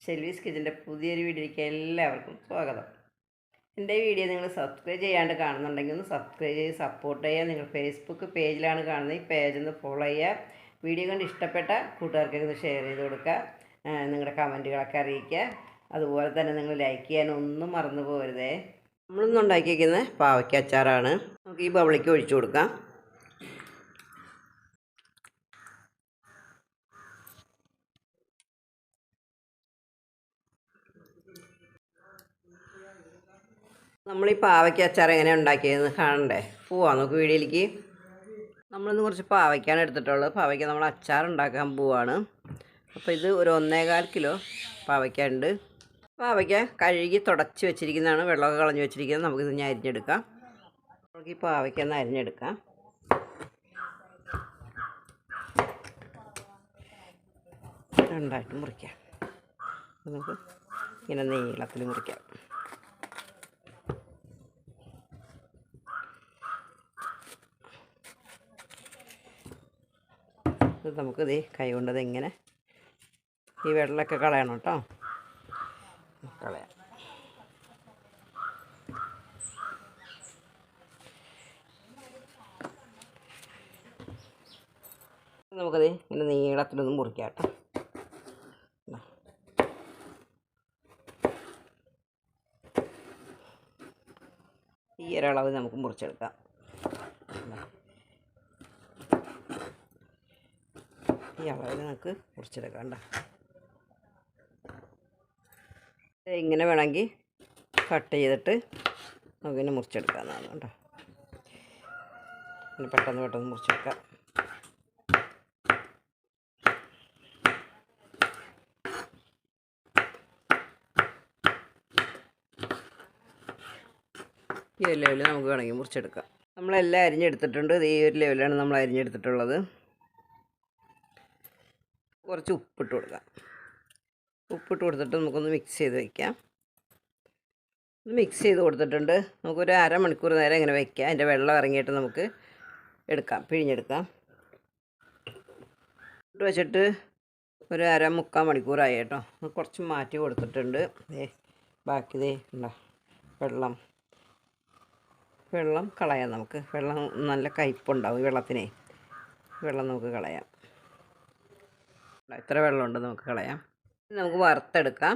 ഷെൽവീസ് കിച്ചൻ്റെ പുതിയൊരു വീഡിയോയിലേക്ക് എല്ലാവർക്കും സ്വാഗതം. എൻ്റെ വീഡിയോ നിങ്ങൾ സബ്സ്ക്രൈബ് ചെയ്യാണ്ട് കാണുന്നുണ്ടെങ്കിൽ ഒന്ന് സബ്സ്ക്രൈബ് ചെയ്ത് സപ്പോർട്ട് ചെയ്യുക. നിങ്ങൾ ഫേസ്ബുക്ക് പേജിലാണ് കാണുന്നത്, ഈ പേജൊന്ന് ഫോളോ ചെയ്യുക. വീഡിയോ കണ്ട് ഇഷ്ടപ്പെട്ട കൂട്ടുകാർക്കൊക്കെ ഒന്ന് ഷെയർ ചെയ്ത് കൊടുക്കുക. നിങ്ങളുടെ കമൻറ്റുകളൊക്കെ അറിയിക്കുക. അതുപോലെ തന്നെ നിങ്ങൾ ലൈക്ക് ചെയ്യാനൊന്നും മറന്നു പോകരുതേ. നമ്മളിന്ന് ഉണ്ടാക്കിയിരിക്കുന്നത് പാവയ്ക്ക അച്ചാറാണ്. നമുക്ക് ഈ ബൗളിലേക്ക് ഒഴിച്ചു കൊടുക്കാം. നമ്മൾ ഈ പാവയ്ക്ക അച്ചാർ എങ്ങനെയാണ് ഉണ്ടാക്കിയതെന്ന് കാണണ്ടേ? പോവാം നമുക്ക് വീഡിയോയിലേക്ക്. നമ്മളിന്ന് കുറച്ച് പാവയ്ക്കാണ് എടുത്തിട്ടുള്ളത്. പാവയ്ക്ക നമ്മൾ അച്ചാർ ഉണ്ടാക്കാൻ പോവാണ്. അപ്പോൾ ഇത് ഒരു 1.25 കിലോ പാവയ്ക്ക ഉണ്ട്. പാവയ്ക്ക കഴുകി തുടച്ച് വെച്ചിരിക്കുന്നതാണ്, വെള്ളമൊക്കെ കളഞ്ഞ് വെച്ചിരിക്കുന്നത്. നമുക്കിത് ഞാൻ അരിഞ്ഞെടുക്കാം. നമുക്ക് ഈ പാവയ്ക്ക ഒന്ന് അരിഞ്ഞെടുക്കാം. രണ്ടായിട്ട് മുറിക്കാം. നമുക്ക് ഇങ്ങനെ നീളത്തിൽ മുറിക്കാം. നമുക്കിത് കൈ കൊണ്ടത് ഇങ്ങനെ ഈ വെള്ളമൊക്കെ കളയണം കേട്ടോ. കളയാം. നമുക്കത് ഇങ്ങനെ നീളത്തിലൊന്ന് മുറിക്കാം കേട്ടോ. ഈ ഒരളവ് നമുക്ക് മുറിച്ചെടുക്കാം. ഈ അളവിൽ നമുക്ക് മുറിച്ചെടുക്കാം കേട്ടോ. ഇങ്ങനെ വേണമെങ്കിൽ കട്ട് ചെയ്തിട്ട് നമുക്കിങ്ങനെ മുറിച്ചെടുക്കാവുന്നതാണ് കേട്ടോ. പിന്നെ പെട്ടെന്ന് മുറിച്ചെടുക്കാം. ഈ ഒരു ലെവലിൽ നമുക്ക് വേണമെങ്കിൽ മുറിച്ചെടുക്കാം. നമ്മളെല്ലാം അരിഞ്ഞെടുത്തിട്ടുണ്ട്. ഈ ഒരു ലെവലാണ് നമ്മൾ അരിഞ്ഞെടുത്തിട്ടുള്ളത്. കുറച്ച് ഉപ്പിട്ട് കൊടുക്കാം. ഉപ്പിട്ട് കൊടുത്തിട്ട് നമുക്കൊന്ന് മിക്സ് ചെയ്ത് വയ്ക്കാം. മിക്സ് ചെയ്ത് കൊടുത്തിട്ടുണ്ട്. നമുക്കൊരു അരമണിക്കൂർ നേരം ഇങ്ങനെ വയ്ക്കാം. അതിൻ്റെ വെള്ളം ഇറങ്ങിയിട്ട് നമുക്ക് പിഴിഞ്ഞെടുക്കാം. ഇട്ട് വെച്ചിട്ട് ഒരു 3/4 മണിക്കൂറായി കേട്ടോ. കുറച്ച് മാറ്റി കൊടുത്തിട്ടുണ്ട്. ബാക്കി ഉണ്ടോ വെള്ളം കളയാം. നമുക്ക് വെള്ളം നല്ല കയ്പുണ്ടാവും വെള്ളത്തിനെ. വെള്ളം നമുക്ക് കളയാം. ഇത്ര വെള്ളമുണ്ട്, നമുക്ക് കളയാം. നമുക്ക് വറുത്തെടുക്കാം.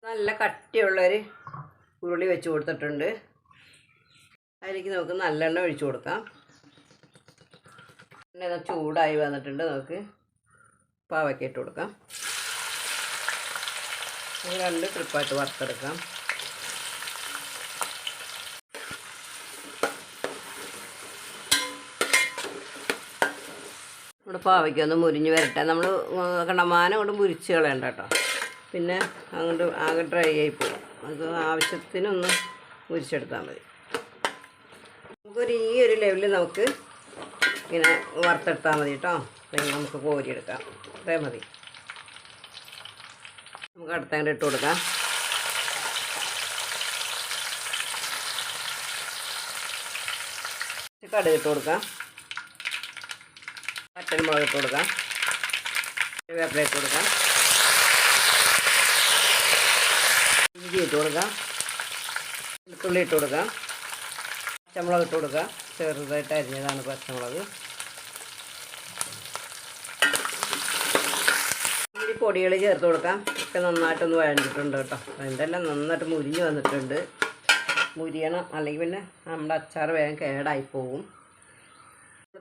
നല്ല കട്ടിയുള്ളൊരു ഉരുളി വെച്ച് കൊടുത്തിട്ടുണ്ട്. അതിലേക്ക് നമുക്ക് നല്ലെണ്ണ ഒഴിച്ചു കൊടുക്കാം. എണ്ണ ചൂടായി വന്നിട്ടുണ്ട്. നമുക്ക് പാവയ്ക്ക ഇട്ട് കൊടുക്കാം. 2 ട്രിപ്പായിട്ട് വറുത്തെടുക്കാം. നമ്മുടെ പാവയ്ക്ക ഒന്ന് മുരിഞ്ഞ് വരട്ടെ. നമ്മൾ കണ്ടമാനം കൊണ്ട് മുരിച്ച് കളയണ്ട കേട്ടോ. പിന്നെ അങ്ങോട്ട് ആകെ ഡ്രൈ ആയി പോകും. അത് ആവശ്യത്തിനൊന്ന് മുരിച്ചെടുത്താൽ മതി. ഈ ഒരു ലെവലിൽ നമുക്ക് ഇങ്ങനെ വറുത്തെടുത്താൽ മതി കേട്ടോ. പിന്നെ നമുക്ക് കോരിയെടുക്കാം. അത്രേ മതി. നമുക്ക് അടുത്തങ്ങോട്ട് ഇട്ട് കൊടുക്കാം. കടുക് ഇട്ട് കൊടുക്കാം. പച്ചമുളക് ഇട്ട് കൊടുക്കാം. വേപ്പില ഇട്ട് കൊടുക്കാം. ഇഞ്ചി ഇട്ട് കൊടുക്കാം. വെളുത്തുള്ളി ഇട്ട് കൊടുക്കാം. പച്ചമുളക് ഇട്ട് കൊടുക്കാം. ചെറുതായിട്ട് അരിഞ്ഞതാണ് പച്ചമുളക്. ഈ പൊടികൾ ചേർത്ത് കൊടുക്കാം. ഒക്കെ നന്നായിട്ടൊന്ന് വഴഞ്ഞിട്ടുണ്ട് കേട്ടോ. ഇതെല്ലാം നന്നായിട്ട് മുരിഞ്ഞ് വന്നിട്ടുണ്ട്. മുരിയണം, അല്ലെങ്കിൽ പിന്നെ നമ്മുടെ അച്ചാർ വേഗം കേടായി പോകും.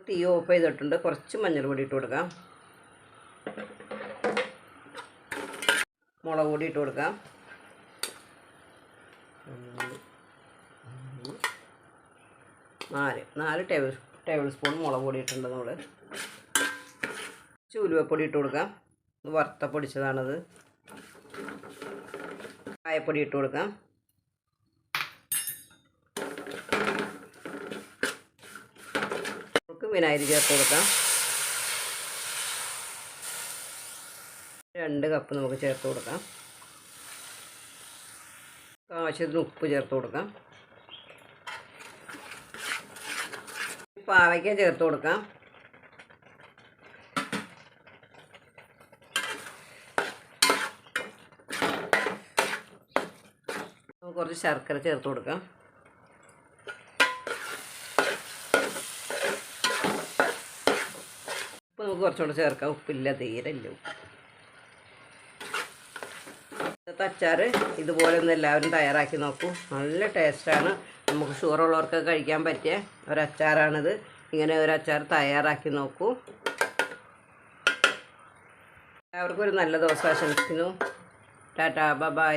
തീ ഓഫ് ചെയ്തിട്ടുണ്ട്. കുറച്ച് മഞ്ഞൾപ്പൊടി ഇട്ട് കൊടുക്കാം. മുളക് പൊടി ഇട്ട് കൊടുക്കാം. 4 ടേബിൾ സ്പൂൺ മുളക് പൊടി ഇട്ടിട്ടുണ്ട്. നമ്മൾ ഉലുവപ്പൊടി ഇട്ട് കൊടുക്കാം. വറുത്ത പൊടിച്ചതാണത്. കായപ്പൊടി ഇട്ട് കൊടുക്കാം. വിനാഗിരി ചേർത്ത് കൊടുക്കാം. 2 കപ്പ് നമുക്ക് ചേർത്ത് കൊടുക്കാം. ആവശ്യത്തിന് ഉപ്പ് ചേർത്ത് കൊടുക്കാം. പാവയ്ക്ക ചേർത്ത് കൊടുക്കാം. കുറച്ച് ശർക്കര ചേർത്ത് കൊടുക്കാം. ഉപ്പ് നമുക്ക് കുറച്ചുകൂടെ ചേർക്കാം. ഉപ്പില്ല, തീരല്ല ഉപ്പ്. ഇന്നത്തെ അച്ചാർ ഇതുപോലെ ഒന്ന് എല്ലാവരും തയ്യാറാക്കി നോക്കൂ. നല്ല ടേസ്റ്റാണ്. നമുക്ക് ഷുഗറുള്ളവർക്ക് കഴിക്കാൻ പറ്റിയ ഒരച്ചാറാണിത്. ഇങ്ങനെ ഒരു അച്ചാർ തയ്യാറാക്കി നോക്കൂ. എല്ലാവർക്കും ഒരു നല്ല ദിവസം ആശംസിക്കുന്നു. ടാറ്റാ, ബൈ.